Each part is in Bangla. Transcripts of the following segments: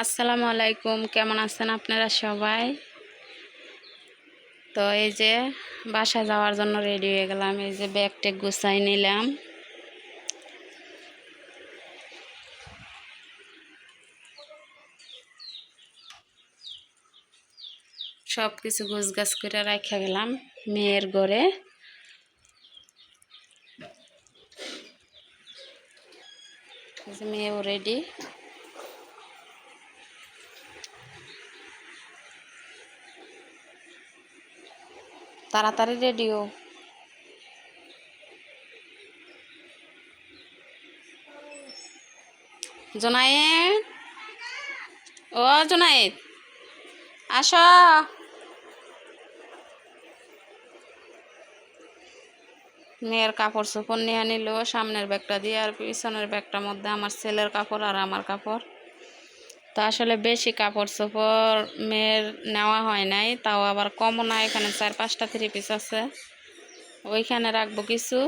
আসসালামু আলাইকুম, কেমন আছেন আপনারা সবাই? তো এই যে বাসা যাওয়ার জন্য রেডি হয়ে গেলাম। এই যে ব্যাগ ট্যাগ গুছাই নিলাম। সব কিছু গোছগাছ করে রাখা গেলাম মেয়ের ঘরে। মেয়েও রেডি। তাড়াতাড়ি রেডিও। জোনায়েদ, ও জোনায়েদ আসো। মেয়ের কাপড় চোপড় নিয়ে নিল, সামনের ব্যাগটা দিয়ে, আর পিছনের ব্যাগটার মধ্যে আমার ছেলের কাপড় আর আমার কাপড়। তো আসলে বেশি কাপড় চোপড় মেয়ের নেওয়া হয় নাই, তাও আবার কমও না। এখানে 4-5টা 3 পিস আছে, ওইখানে রাখবো কিছু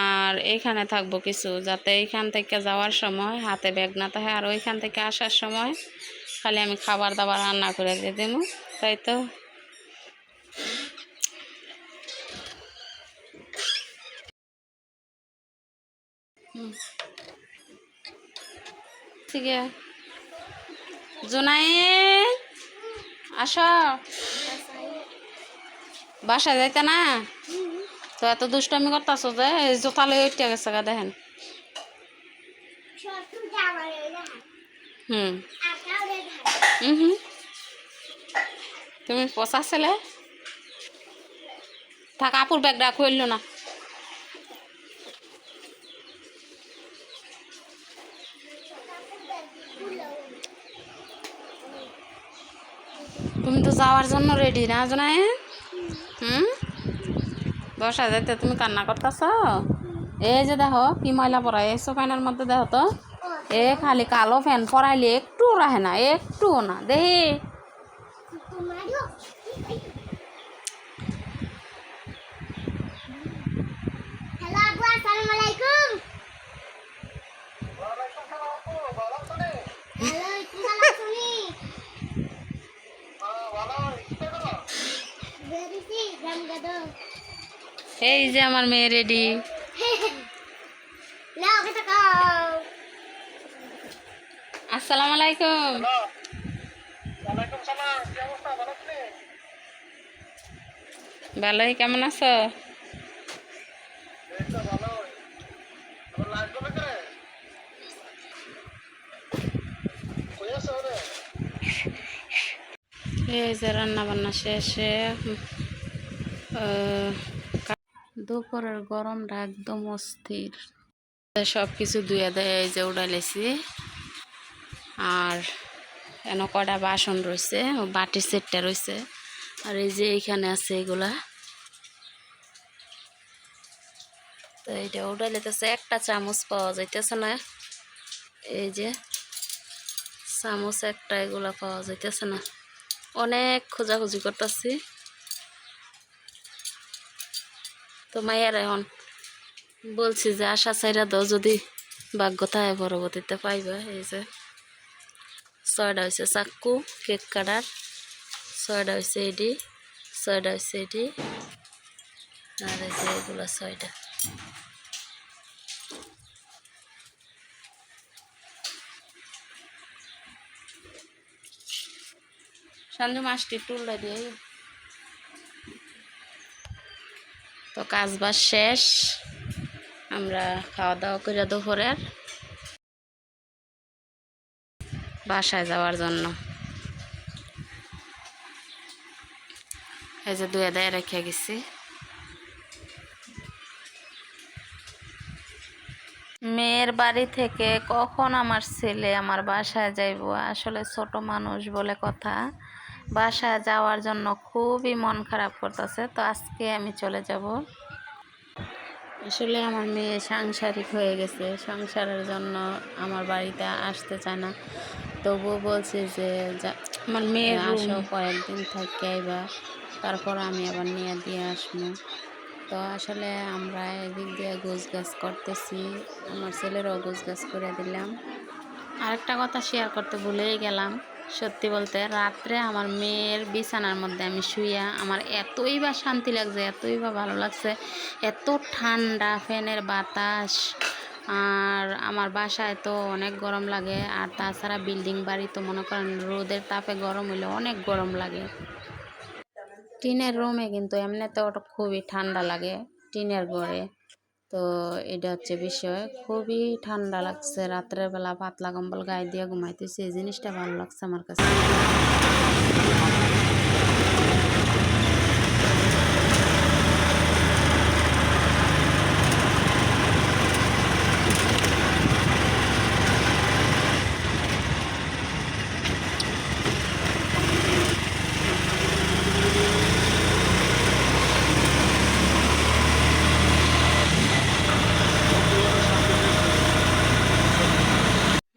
আর এইখানে থাকবো কিছু, যাতে এইখান থেকে যাওয়ার সময় হাতে ব্যাগ না থাকে, আর ওইখান থেকে আসার সময় খালি আমি খাবার দাবার রান্না করে দিয়ে দেবো। তাই তো ঠিক আছে। জোনায়েদ আসো, বাসায় যাইতে না? তো এত দুষ্টামি করতেছো যে জোতা লই উঠে গেছে গা, দেখেন। হুম হুম তুমি পচা ছেলে, থাক আপুর ব্যাগটা খুললো না। তুমি তো যাওয়ার জন্য রেডি না জোনায়? বসা যাইতে তুমি কান্না করতেছ? এই যে দেখো কি ময়লা পড়ায় এসো ফ্যানের মধ্যে, দেখো তো এ খালি কালো ফ্যান পরাইলে একটু রাখে না, একটুও না দেখি। এই যে আমার মেয়ে রেডি। আসসালামু আলাইকুম। ভালোই, কেমন আছো? এই যে রান্না বান্না শেষে দুপুরের গরমটা একদম অস্থির। সব কিছু ধুয়ে দেয়, এই যে উড়াইলেছি। আর এন কটা বাসন রয়েছে, বাটির সেটটা রয়েছে, আর এই যে এইখানে আছে এগুলা। তো এইটা উড়াইলেতেছে, একটা চামচ পাওয়া যাইতেছে না। এই যে চামচ একটা, এগুলা পাওয়া যাইতেছে না। অনেক খোঁজাখুঁজি করতেছি। তো মাইয়ার এখন বলছি যে আশা চাইরা দাও, যদি ভাগ্য থাকে পরবর্তীতে পাইবা। এই যে 6টা হয়েছে চাক্কু কেক কাটার, 6টা হয়েছে এডি, 6টা হয়েছে এডি, আর এই যে এগুলো 6টা। সঞ্জু মাছটি টুলটা দিয়ে। তো কাজ বাজ শেষ, আমরা খাওয়া দাওয়া করে দুপুরের বাসায় যাওয়ার জন্য এই যে ধুয়ে দেয় রেখে গেছি। মেয়ের বাড়ি থেকে কখন আমার ছেলে আমার বাসায় যাইব, আসলে ছোট মানুষ বলে কথা, বাসায় যাওয়ার জন্য খুবই মন খারাপ করতেছে। তো আজকে আমি চলে যাব। আসলে আমার মেয়ে সাংসারিক হয়ে গেছে, সংসারের জন্য আমার বাড়িতে আসতে চায় না। তবুও বলছে যে আমার মেয়ে আসো, কয়েকদিন থাকি আইবা, তারপর আমি আবার নিয়ে দিয়ে আসবো। তো আসলে আমরা এদিক দিয়ে গোছগাছ করতেছি, আমার ছেলেরও গোছগাছ করে দিলাম। আরেকটা কথা শেয়ার করতে ভুলেই গেলাম, সত্যি বলতে রাত্রে আমার মেয়ের বিছানার মধ্যে আমি শুইয়া আমার এতই বা শান্তি লাগছে, এতই বা ভালো লাগছে, এত ঠান্ডা ফ্যানের বাতাস। আর আমার বাসায় তো অনেক গরম লাগে, আর তাছাড়া বিল্ডিং বাড়ি তো মনে করেন রোদের তাপে গরম হইলে অনেক গরম লাগে। টিনের রুমে কিন্তু এমনিতে ওটা খুবই ঠান্ডা লাগে, টিনের ঘরে। তো এটা হচ্ছে বিষয়, খুবই ঠান্ডা লাগছে, রাত্রের বেলা পাতলা কম্বল গায়ে দিয়ে ঘুমাইতেছি, এই জিনিসটা ভালো লাগছে আমার কাছে।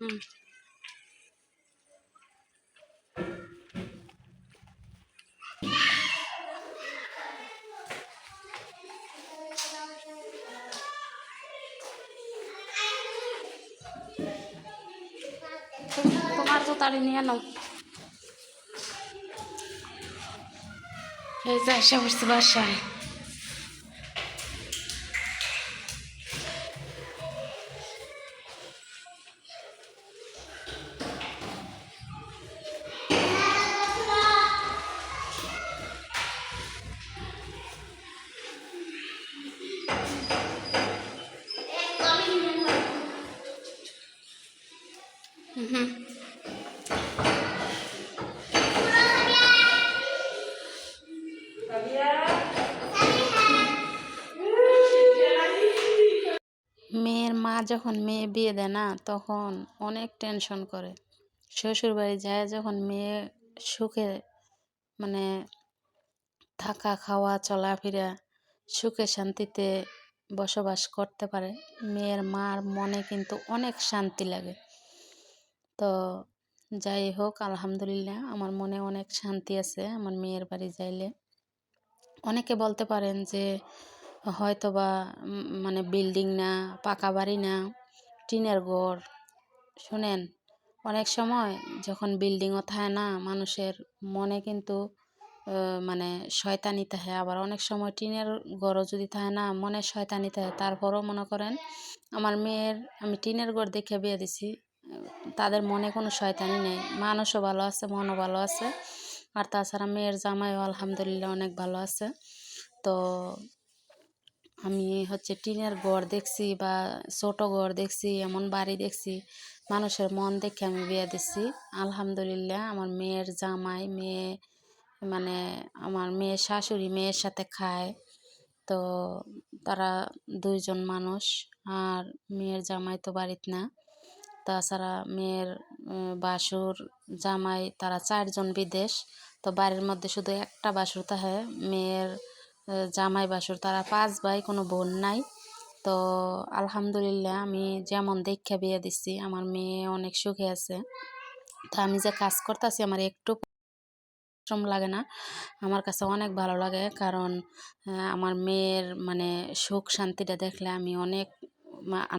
হুম। তোমার তো তাড়ি নিয়ে নাও। এই যে এসে বসছি বাসায়। হুম। মেয়ের মা যখন মেয়ে বিয়ে দেয় না, তখন অনেক টেনশন করে। শ্বশুর বাড়ি যায় যখন মেয়ে সুখে মানে থাকা খাওয়া চলাফেরা সুখে শান্তিতে বসবাস করতে পারে, মেয়ের মার মনে কিন্তু অনেক শান্তি লাগে। তো যাই হোক, আলহামদুলিল্লাহ আমার মনে অনেক শান্তি আছে আমার মেয়ের বাড়ি যাইলে। অনেকে বলতে পারেন যে হয়তোবা মানে বিল্ডিং না, পাকা বাড়ি না, টিনের ঘর। শুনেন, অনেক সময় যখন বিল্ডিংও থাকে না, মানুষের মনে কিন্তু মানে শয়তানি থাকে। আবার অনেক সময় টিনের ঘরও যদি থাকে না, মনে শয়তানি থাকে। তারপরও মনে করেন আমার মেয়ের আমি টিনের ঘর দেখে বিয়ে দিছি, তাদের মনে কোনো শয়তানি নেই, মানুষও ভালো আছে, মনও ভালো আছে। আর তাছাড়া মেয়ের জামাইও আলহামদুলিল্লাহ অনেক ভালো আছে। তো আমি হচ্ছে টিনের ঘর দেখছি বা ছোট ঘর দেখছি, এমন বাড়ি দেখছি, মানুষের মন দেখে আমি বিয়ে দিচ্ছি। আলহামদুলিল্লাহ আমার মেয়ের জামাই, মেয়ে মানে আমার মেয়ের শাশুড়ি মেয়ের সাথে খায়। তো তারা দুইজন মানুষ। আর মেয়ের জামাই তো বাড়িতে না। তাছাড়া মেয়ের বাসুর জামাই তারা চারজন বিদেশ। তো বাড়ির মধ্যে শুধু একটা বাসুর থাকে, মেয়ের জামাই বাসুর, তারা 5 ভাই, কোনো বোন নাই। তো আলহামদুলিল্লাহ আমি যেমন দেখে বিয়ে দিচ্ছি, আমার মেয়ে অনেক সুখে আছে। তো আমি যে কাজ করতেছি আমার একটু শ্রম লাগে না, আমার কাছে অনেক ভালো লাগে। কারণ আমার মেয়ের মানে সুখ শান্তিটা দেখলে আমি অনেক